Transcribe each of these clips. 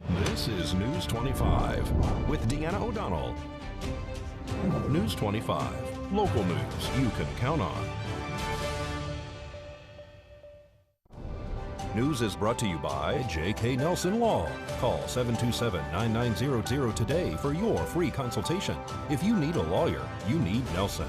This is News 25 with Deanna O'Donnell. News 25, local news you can count on. News is brought to you by J.K. Nelson Law. Call 727-9900 today for your free consultation. If you need a lawyer, you need Nelson.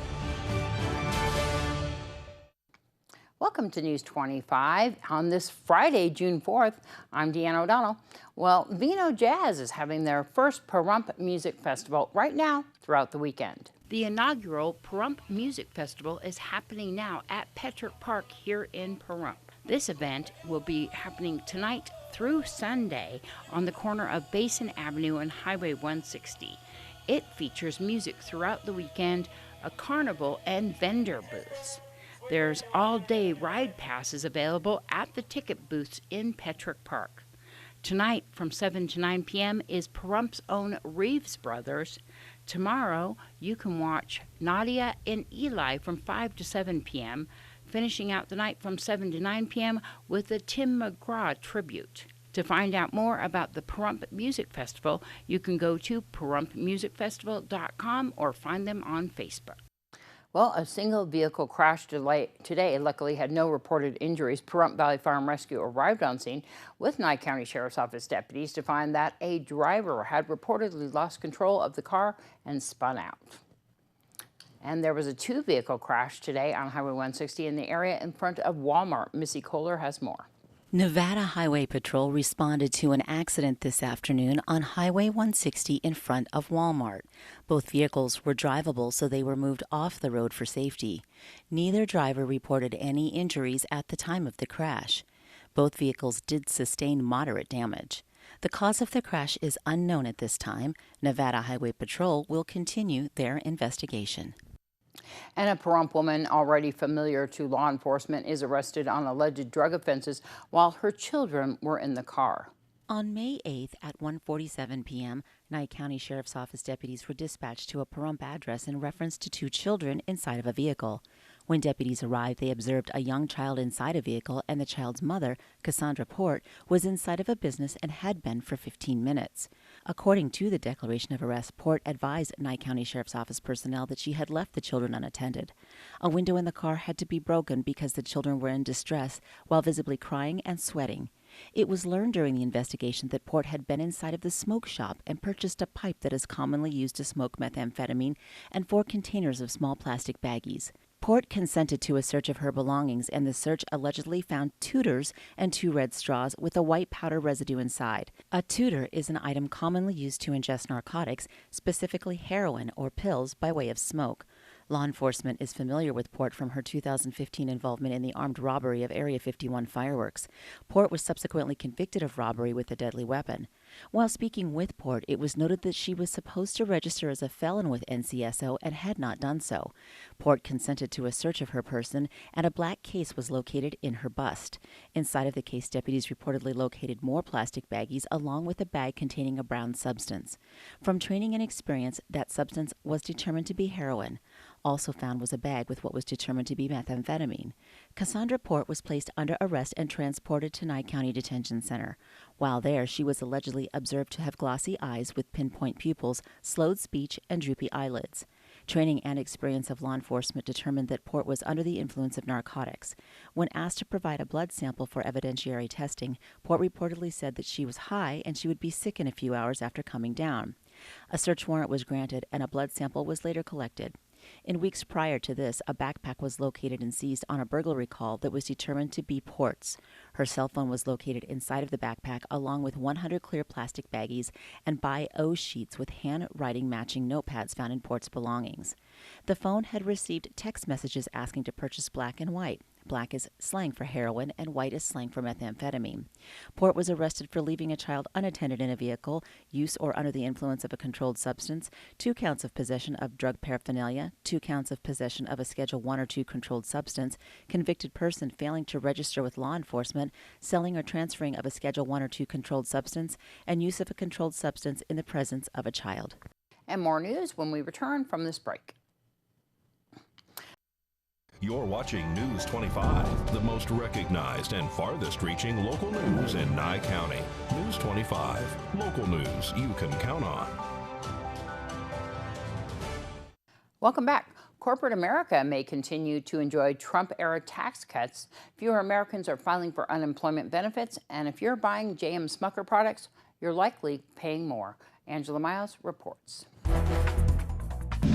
Welcome to News 25 on this Friday, June 4th. I'm Deanna O'Donnell. Well, Vino Jazz is having their first Pahrump Music Festival right now throughout the weekend. The inaugural Pahrump Music Festival is happening now at Petrick Park here in Pahrump. This event will be happening tonight through Sunday on the corner of Basin Avenue and Highway 160. It features music throughout the weekend, a carnival, and vendor booths. There's all-day ride passes available at the ticket booths in Petrick Park. Tonight from 7 to 9 p.m. is Pahrump's own Reeves Brothers. Tomorrow you can watch Nadia and Eli from 5 to 7 p.m., finishing out the night from 7 to 9 p.m. with a Tim McGraw tribute. To find out more about the Pahrump Music Festival, you can go to PahrumpMusicFestival.com or find them on Facebook. Well, a single vehicle crash today luckily had no reported injuries. Pahrump Valley Fire and Rescue arrived on scene with Nye County Sheriff's Office deputies to find that a driver had reportedly lost control of the car and spun out. And there was a two-vehicle crash today on Highway 160 in the area in front of Walmart. Missy Kohler has more. Nevada Highway Patrol responded to an accident this afternoon on Highway 160 in front of Walmart. Both vehicles were drivable, so they were moved off the road for safety. Neither driver reported any injuries at the time of the crash. Both vehicles did sustain moderate damage. The cause of the crash is unknown at this time. Nevada Highway Patrol will continue their investigation. And a Pahrump woman already familiar to law enforcement is arrested on alleged drug offenses while her children were in the car. On May 8th at 1:47 p.m., Nye County Sheriff's Office deputies were dispatched to a Pahrump address in reference to two children inside of a vehicle. When deputies arrived, they observed a young child inside a vehicle, and the child's mother, Cassandra Port, was inside of a business and had been for 15 minutes. According to the declaration of arrest, Port advised Nye County Sheriff's Office personnel that she had left the children unattended. A window in the car had to be broken because the children were in distress while visibly crying and sweating. It was learned during the investigation that Port had been inside of the smoke shop and purchased a pipe that is commonly used to smoke methamphetamine and 4 containers of small plastic baggies. Port consented to a search of her belongings, and the search allegedly found tutors and 2 red straws with a white powder residue inside. A tutor is an item commonly used to ingest narcotics, specifically heroin or pills, by way of smoke. Law enforcement is familiar with Port from her 2015 involvement in the armed robbery of Area 51 fireworks. Port was subsequently convicted of robbery with a deadly weapon. While speaking with Port, it was noted that she was supposed to register as a felon with NCSO and had not done so. Port consented to a search of her person, and a black case was located in her bust. Inside of the case, deputies reportedly located more plastic baggies along with a bag containing a brown substance. From training and experience, that substance was determined to be heroin. Also found was a bag with what was determined to be methamphetamine. Cassandra Port was placed under arrest and transported to Nye County Detention Center. While there, she was allegedly observed to have glossy eyes with pinpoint pupils, slowed speech, and droopy eyelids. Training and experience of law enforcement determined that Port was under the influence of narcotics. When asked to provide a blood sample for evidentiary testing, Port reportedly said that she was high and she would be sick in a few hours after coming down. A search warrant was granted and a blood sample was later collected. In weeks prior to this, a backpack was located and seized on a burglary call that was determined to be Port's. Her cell phone was located inside of the backpack along with 100 clear plastic baggies and BIO sheets with handwriting matching notepads found in Port's belongings. The phone had received text messages asking to purchase black and white. Black is slang for heroin and white is slang for methamphetamine. Port was arrested for leaving a child unattended in a vehicle, use or under the influence of a controlled substance, 2 counts of possession of drug paraphernalia, 2 counts of possession of a Schedule 1 or 2 controlled substance, convicted person failing to register with law enforcement, selling or transferring of a Schedule 1 or 2 controlled substance, and use of a controlled substance in the presence of a child. And more news when we return from this break. You're watching News 25, the most recognized and farthest reaching local news in Nye County. News 25, local news you can count on. Welcome back. Corporate America may continue to enjoy Trump-era tax cuts. Fewer Americans are filing for unemployment benefits, and if you're buying J.M. Smucker products, you're likely paying more. Angela Miles reports.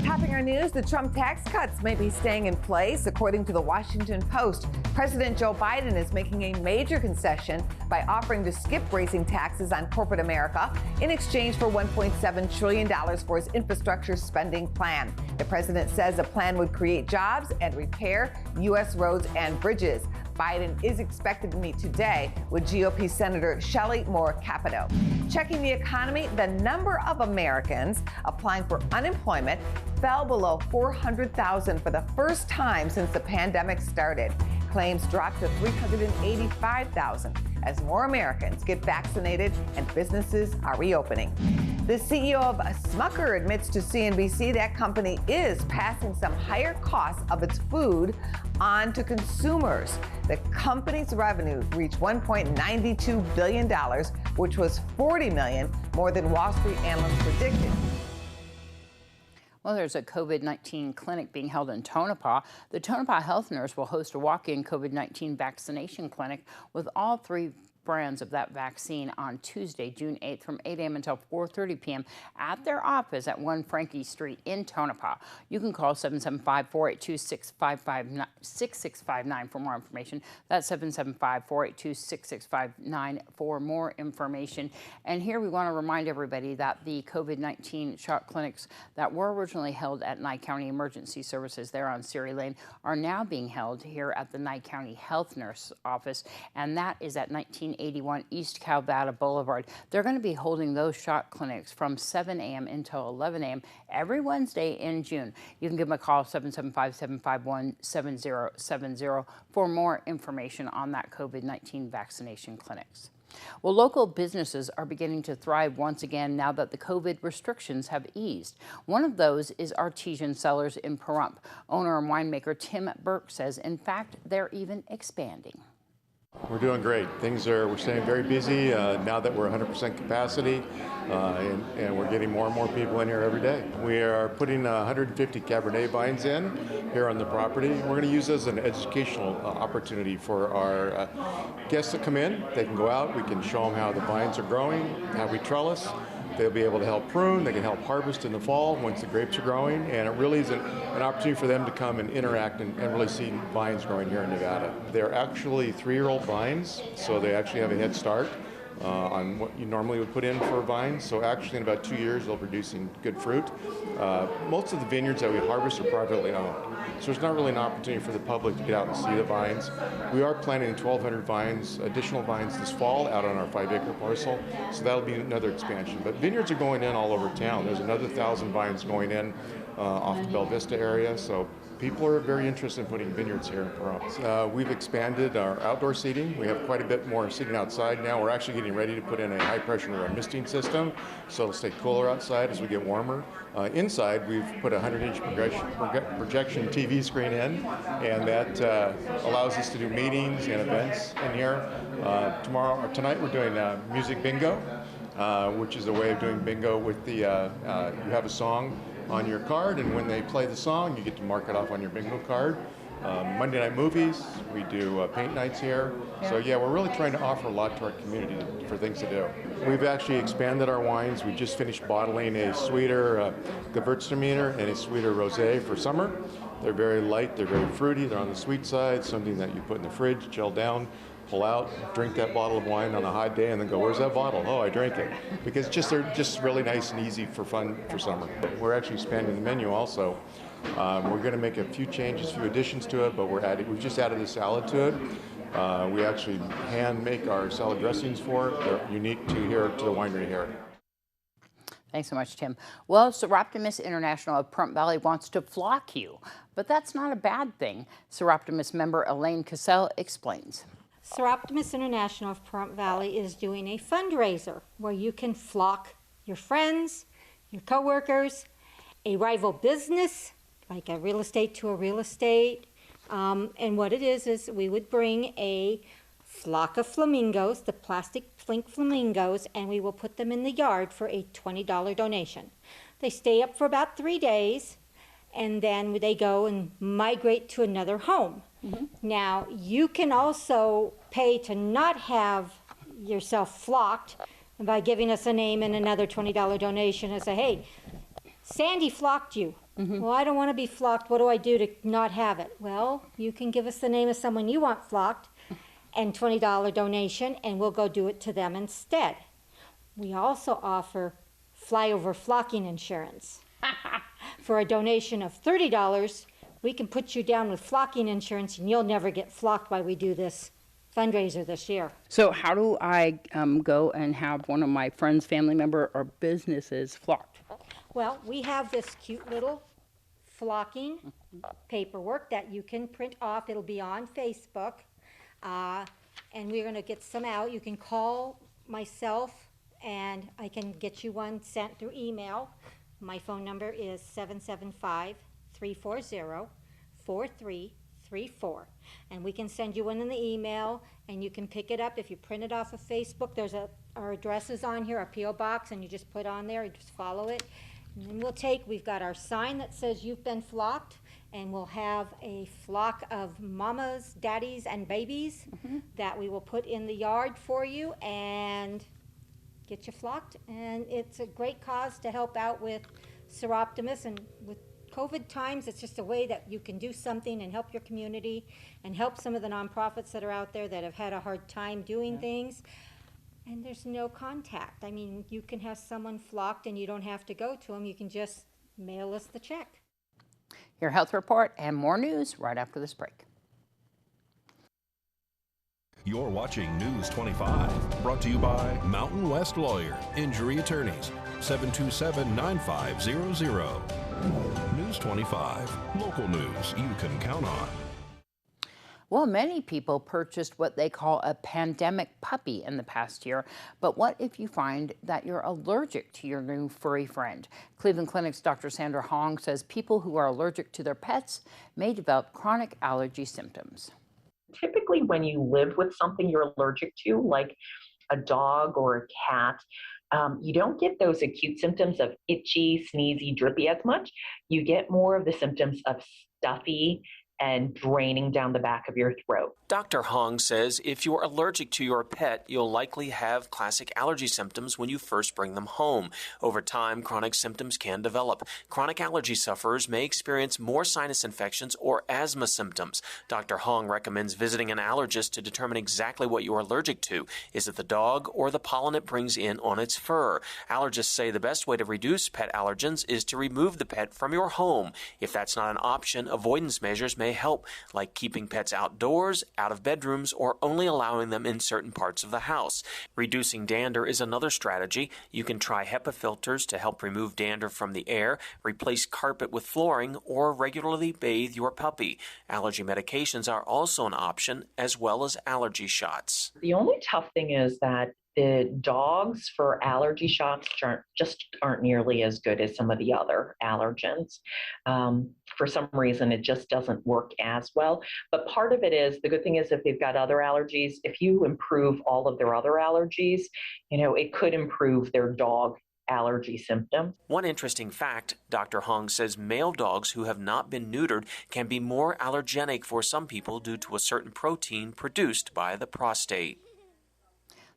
Topping our news, the Trump tax cuts may be staying in place. According to the Washington Post, President Joe Biden is making a major concession by offering to skip raising taxes on corporate America in exchange for $1.7 trillion for his infrastructure spending plan. The president says the plan would create jobs and repair U.S. roads and bridges. Biden is expected to meet today with GOP Senator Shelley Moore Capito. Checking the economy, the number of Americans applying for unemployment fell below 400,000 for the first time since the pandemic started. Claims dropped to 385,000 as more Americans get vaccinated and businesses are reopening. The CEO of Smucker admits to CNBC that company is passing some higher costs of its food on to consumers. The company's revenue reached $1.92 billion, which was $40 million more than Wall Street analysts predicted. Well, there's a COVID-19 clinic being held in Tonopah. The Tonopah Health Nurse will host a walk-in COVID-19 vaccination clinic with all 3 brands of that vaccine on Tuesday, June 8th from 8 a.m. until 4:30 p.m. at their office at 1 Frankie Street in Tonopah. You can call 775-482-6659 for more information. That's 775-482-6659 for more information. And here we want to remind everybody that the COVID-19 shot clinics that were originally held at Nye County Emergency Services there on Siri Lane are now being held here at the Nye County Health Nurse Office, and that is at 1981 East Calvada Boulevard. They're going to be holding those shot clinics from 7 a.m. until 11 a.m. every Wednesday in June. You can give them a call, 775-751-7070 for more information on that COVID-19 vaccination clinics. Well, local businesses are beginning to thrive once again now that the COVID restrictions have eased. One of those is Artesian Cellars in Pahrump. Owner and winemaker Tim Burke says, in fact, they're even expanding. We're doing great. We're staying very busy now that we're 100% capacity, and we're getting more and more people in here every day. We are putting 150 Cabernet vines in here on the property. We're going to use this as an educational opportunity for our guests that come in. They can go out, we can show them how the vines are growing, how we trellis. They'll be able to help prune, they can help harvest in the fall once the grapes are growing, and it really is an opportunity for them to come and interact and really see vines growing here in Nevada. They're actually 3-year-old vines, so they actually have a head start on what you normally would put in for vines. So actually in about 2 years they'll be producing good fruit. Most of the vineyards that we harvest are privately owned, so there's not really an opportunity for the public to get out and see the vines. We are planting 1,200 vines, additional vines this fall out on our 5-acre parcel, so that'll be another expansion. But vineyards are going in all over town. There's another 1,000 vines going in off the Bella Vista area, so people are very interested in putting vineyards here in Pahrump. We've expanded our outdoor seating. We have quite a bit more seating outside now. We're actually getting ready to put in a high-pressure misting system, so it'll stay cooler outside as we get warmer. Inside, we've put a 100-inch projection TV screen in, and that allows us to do meetings and events in here. Tonight, we're doing music bingo, which is a way of doing bingo with the, you have a song on your card, and when they play the song, you get to mark it off on your bingo card. Monday night movies, we do paint nights here. So yeah, we're really trying to offer a lot to our community for things to do. We've actually expanded our wines. We just finished bottling a sweeter Gewürztraminer and a sweeter rosé for summer. They're very light, they're very fruity, they're on the sweet side, something that you put in the fridge, chill down, pull out, drink that bottle of wine on a hot day, and then go, where's that bottle? Oh, I drank it. Because they're just really nice and easy for fun for summer. We're actually expanding the menu also. We're going to make a few changes, a few additions to it, but we've just added a salad to it. We actually hand make our salad dressings for it. They're unique to the winery here. Thanks so much, Tim. Well, Seroptimus International of Pahrump Valley wants to flock you, but that's not a bad thing. Seroptimus member Elaine Cassell explains. Seroptimus International of Pahrump Valley is doing a fundraiser where you can flock your friends, your coworkers, a rival business, like a real estate to a real estate, And what it is we would bring a flock of flamingos, the plastic pink flamingos, and we will put them in the yard for a $20 donation. They stay up for about 3 days, and then they go and migrate to another home. Now, you can also pay to not have yourself flocked by giving us a name and another $20 donation and say, hey, Sandy flocked you. Well, I don't want to be flocked. What do I do to not have it? Well, you can give us the name of someone you want flocked and $20 donation, and we'll go do it to them instead. We also offer flyover flocking insurance. For a donation of $30, we can put you down with flocking insurance, and you'll never get flocked while we do this fundraiser this year. So how do I go and have one of my friends, family member, or businesses flocked? Well, we have this cute little flocking paperwork that you can print off. It'll be on Facebook, and we're going to get some out. You can call myself, and I can get you one sent through email. My phone number is 775-340-4334, and we can send you one in the email, and you can pick it up. If you print it off of Facebook, there's our address is on here, our P.O. box, and you just put on there, you just follow it. And then we've got our sign that says you've been flocked, and we'll have a flock of mamas, daddies, and babies that we will put in the yard for you and get you flocked. And it's a great cause to help out with Seroptimus, and with COVID times, it's just a way that you can do something and help your community and help some of the nonprofits that are out there that have had a hard time doing things. And there's no contact. I mean, you can have someone flocked and you don't have to go to them. You can just mail us the check. Your health report and more news right after this break. You're watching News 25, brought to you by Mountain West Lawyer, Injury Attorneys, 727-9500. News 25, local news you can count on. Well, many people purchased what they call a pandemic puppy in the past year, but what if you find that you're allergic to your new furry friend? Cleveland Clinic's Dr. Sandra Hong says people who are allergic to their pets may develop chronic allergy symptoms. Typically, when you live with something you're allergic to, like a dog or a cat, you don't get those acute symptoms of itchy, sneezy, drippy as much. You get more of the symptoms of stuffy and draining down the back of your throat. Dr. Hong says if you're allergic to your pet, you'll likely have classic allergy symptoms when you first bring them home. Over time, chronic symptoms can develop. Chronic allergy sufferers may experience more sinus infections or asthma symptoms. Dr. Hong recommends visiting an allergist to determine exactly what you're allergic to. Is it the dog or the pollen it brings in on its fur? Allergists say the best way to reduce pet allergens is to remove the pet from your home. If that's not an option, avoidance measures may help, like keeping pets outdoors, out of bedrooms, or only allowing them in certain parts of the house. Reducing dander is another strategy. You can try HEPA filters to help remove dander from the air, replace carpet with flooring, or regularly bathe your puppy. Allergy medications are also an option, as well as allergy shots. The only tough thing is that the dogs for allergy shots aren't nearly as good as some of the other allergens. For some reason, it just doesn't work as well. But part of it is, the good thing is if they've got other allergies, if you improve all of their other allergies, it could improve their dog allergy symptoms. One interesting fact, Dr. Hong says male dogs who have not been neutered can be more allergenic for some people due to a certain protein produced by the prostate.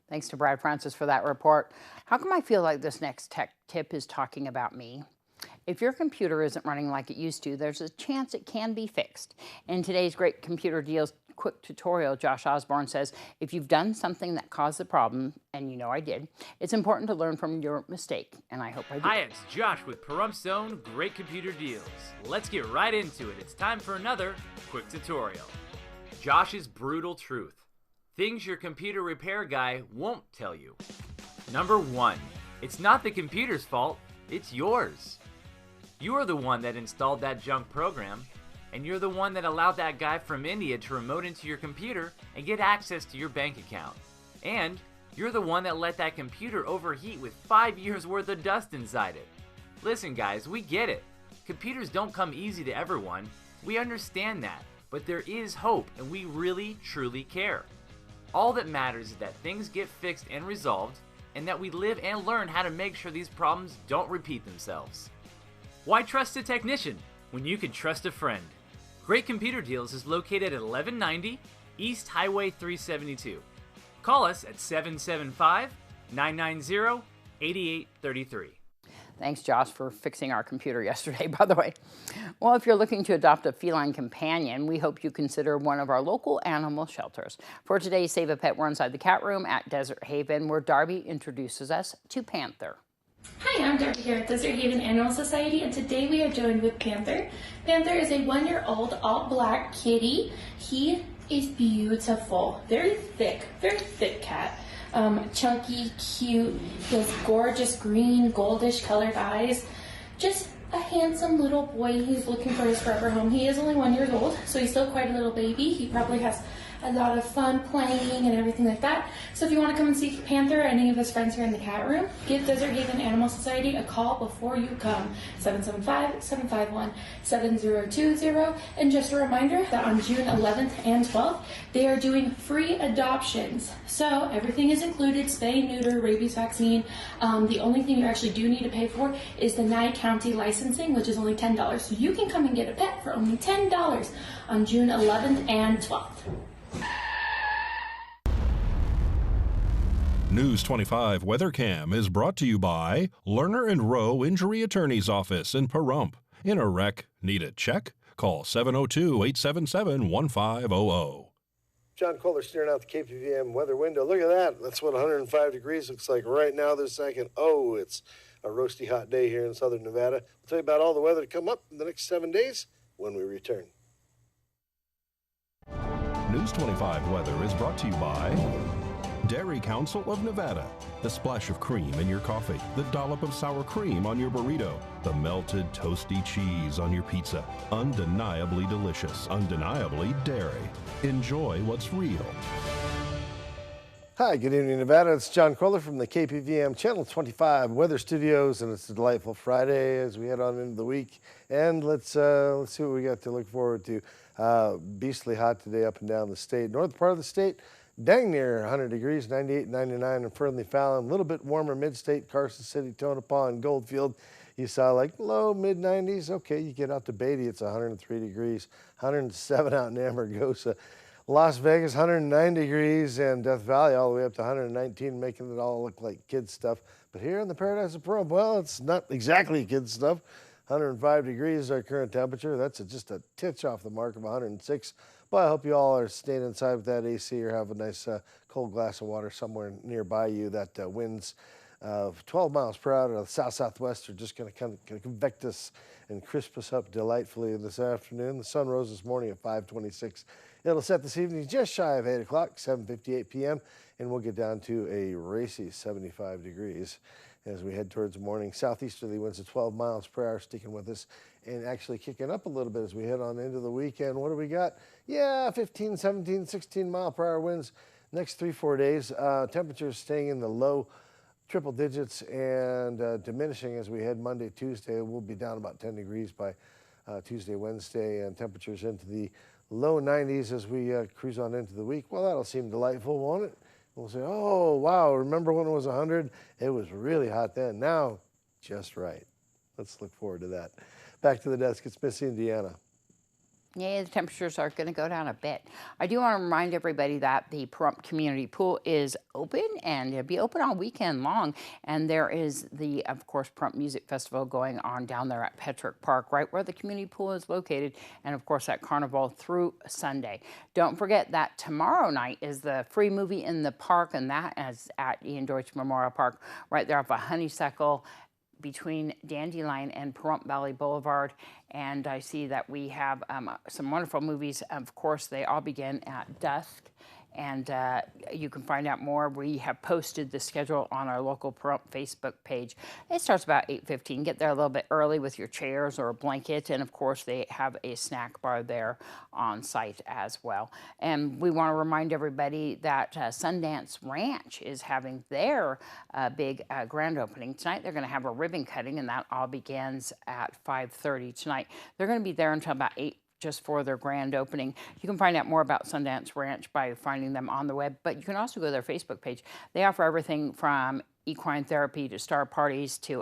Thanks to Brad Francis for that report. How come I feel like this next tech tip is talking about me? If your computer isn't running like it used to, there's a chance it can be fixed. In today's Great Computer Deals quick tutorial, Josh Osborne says, if you've done something that caused the problem, and you know I did, it's important to learn from your mistake, and I hope I do. Hi, it's Josh with Pahrump Zone Great Computer Deals. Let's get right into it. It's time for another quick tutorial. Josh's brutal truth. Things your computer repair guy won't tell you. Number 1, it's not the computer's fault, it's yours. You are the one that installed that junk program, and you're the one that allowed that guy from India to remote into your computer and get access to your bank account. And you're the one that let that computer overheat with 5 years worth of dust inside it. Listen guys, we get it. Computers don't come easy to everyone. We understand that. but there is hope, and we really, truly care. All that matters is that things get fixed and resolved, and that we live and learn how to make sure these problems don't repeat themselves. Why trust a technician when you can trust a friend? Great Computer Deals is located at 1190 East Highway 372. Call us at 775-990-8833. Thanks, Josh, for fixing our computer yesterday, by the way. Well, if you're looking to adopt a feline companion, we hope you consider one of our local animal shelters. For today's Save a Pet, we're inside the cat room at Desert Haven, where Darby introduces us to Panther. Hi, I'm Darby here at Desert Haven Animal Society, and today we are joined with Panther. Panther is a 1-year-old all-black kitty. He is beautiful, very thick cat. Chunky, cute, he has gorgeous green, goldish colored eyes. Just a handsome little boy who's looking for his forever home. He is only 1 year old, so he's still quite a little baby. He probably has a lot of fun playing and everything like that. So if you want to come and see Panther or any of his friends here in the cat room, give Desert Haven Animal Society a call before you come. 775-751-7020. And just a reminder that on June 11th and 12th, they are doing free adoptions. So everything is included: spay, neuter, rabies vaccine. The only thing you actually do need to pay for is the Nye County licensing, which is only $10. So you can come and get a pet for only $10 on June 11th and 12th. News 25 Weather Cam is brought to you by Lerner and Rowe Injury Attorney's Office in Pahrump. In a wreck, need a check? Call 702-877-1500. John Kohler steering out the KPVM weather window. Look at that. That's what 105 degrees looks like right now this second. Oh, it's a roasty hot day here in southern Nevada. We'll tell you about all the weather to come up in the next 7 days when we return. News 25 weather is brought to you by Dairy Council of Nevada. The splash of cream in your coffee, the dollop of sour cream on your burrito, the melted toasty cheese on your pizza. Undeniably delicious, undeniably dairy. Enjoy what's real. Hi, good evening, Nevada. It's John Kohler from the KPVM Channel 25 Weather Studios, and it's a delightful Friday as we head on into the week. And let's see what we got to look forward to. Beastly hot today up and down the state. North part of the state, dang near 100 degrees, 98, 99 in Fernley Fallon. A little bit warmer mid-state, Carson City, Tonopah, and Goldfield. You saw like low, mid-90s. Okay, you get out to Beatty, it's 103 degrees, 107 out in Amargosa. Las Vegas, 109 degrees, and Death Valley all the way up to 119, making it all look like kids stuff. But here in the Paradise of Pahrump, well, it's not exactly kids stuff. 105 degrees is our current temperature. That's just a titch off the mark of 106. But I hope you all are staying inside with that AC or have a nice cold glass of water somewhere nearby you. That winds 12 miles per hour to the south-southwest are just going to convect us and crisp us up delightfully this afternoon. The sun rose this morning at 5:26. It'll set this evening just shy of 8 o'clock, 7:58 p.m., and we'll get down to a racy 75 degrees as we head towards the morning. Southeasterly winds at 12 miles per hour sticking with us and actually kicking up a little bit as we head on into the weekend. What do we got? Yeah, 15, 17, 16 mile per hour winds next 3-4 days. Temperatures staying in the low triple digits and diminishing as we head Monday, Tuesday. We'll be down about 10 degrees by Tuesday, Wednesday, and temperatures into the low 90s as we cruise on into the week. Well, that'll seem delightful, won't it? We'll say, oh, wow, remember when it was 100? It was really hot then. Now, just right. Let's look forward to that. Back to the desk. It's Missy and Deanna. Yeah, the temperatures are going to go down a bit. I do want to remind everybody that the Pahrump Community Pool is open, and it'll be open all weekend long. And there is the, of course, Pahrump Music Festival going on down there at Petrick Park, right where the community pool is located, and of course that carnival through Sunday. Don't forget that tomorrow night is the free movie in the park, and that is at Ian Deutsch Memorial Park, right there off of Honeysuckle, between Dandelion and Pahrump Valley Boulevard. And I see that we have some wonderful movies. Of course, they all begin at dusk. And you can find out more. We have posted the schedule on our local Pahrump Facebook page. It starts about 8:15. Get there a little bit early with your chairs or a blanket. And, of course, they have a snack bar there on site as well. And we want to remind everybody that Sundance Ranch is having their big grand opening tonight. They're going to have a ribbon cutting, and that all begins at 5:30 tonight. They're going to be there until about 8 just for their grand opening. You can find out more about Sundance Ranch by finding them on the web, but you can also go to their Facebook page. They offer everything from equine therapy to star parties to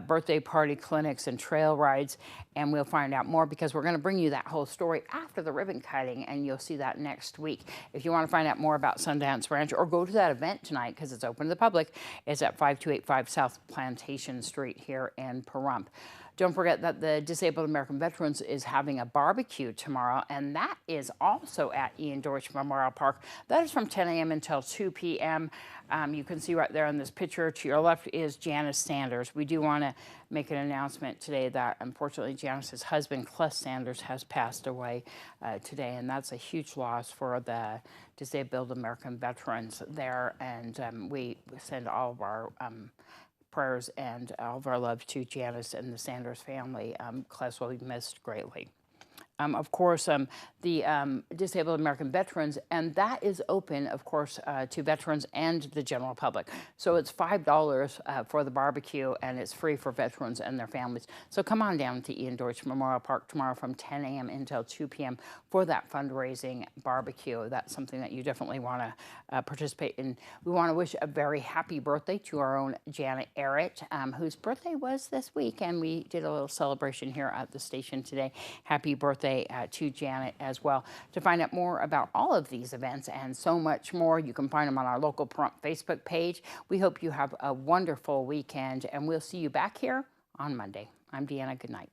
birthday party clinics and trail rides, and we'll find out more because we're going to bring you that whole story after the ribbon cutting, and you'll see that next week. If you want to find out more about Sundance Ranch or go to that event tonight because it's open to the public, it's at 5285 South Plantation Street here in Pahrump. Don't forget that the Disabled American Veterans is having a barbecue tomorrow, and that is also at Ian Deutsch Memorial Park. That is from 10 a.m. until 2 p.m. You can see right there in this picture to your left is Janice Sanders. We do want to make an announcement today that unfortunately Janice's husband, Cliff Sanders, has passed away today, and that's a huge loss for the Disabled American Veterans there, and we send all of our prayers and all of our love to Janice and the Sanders family. Cliff will be missed greatly. Of course, the Disabled American Veterans, and that is open, of course, to veterans and the general public. So it's $5 for the barbecue, and it's free for veterans and their families. So come on down to Ian Deutsch Memorial Park tomorrow from 10 a.m. until 2 p.m. for that fundraising barbecue. That's something that you definitely want to participate in. We want to wish a very happy birthday to our own Janet Arrett, whose birthday was this week, and we did a little celebration here at the station today. Happy birthday to Janet as well. To find out more about all of these events and so much more, you can find them on our local Pahrump Facebook page. We hope you have a wonderful weekend, and we'll see you back here on Monday. I'm Deanna. Good night.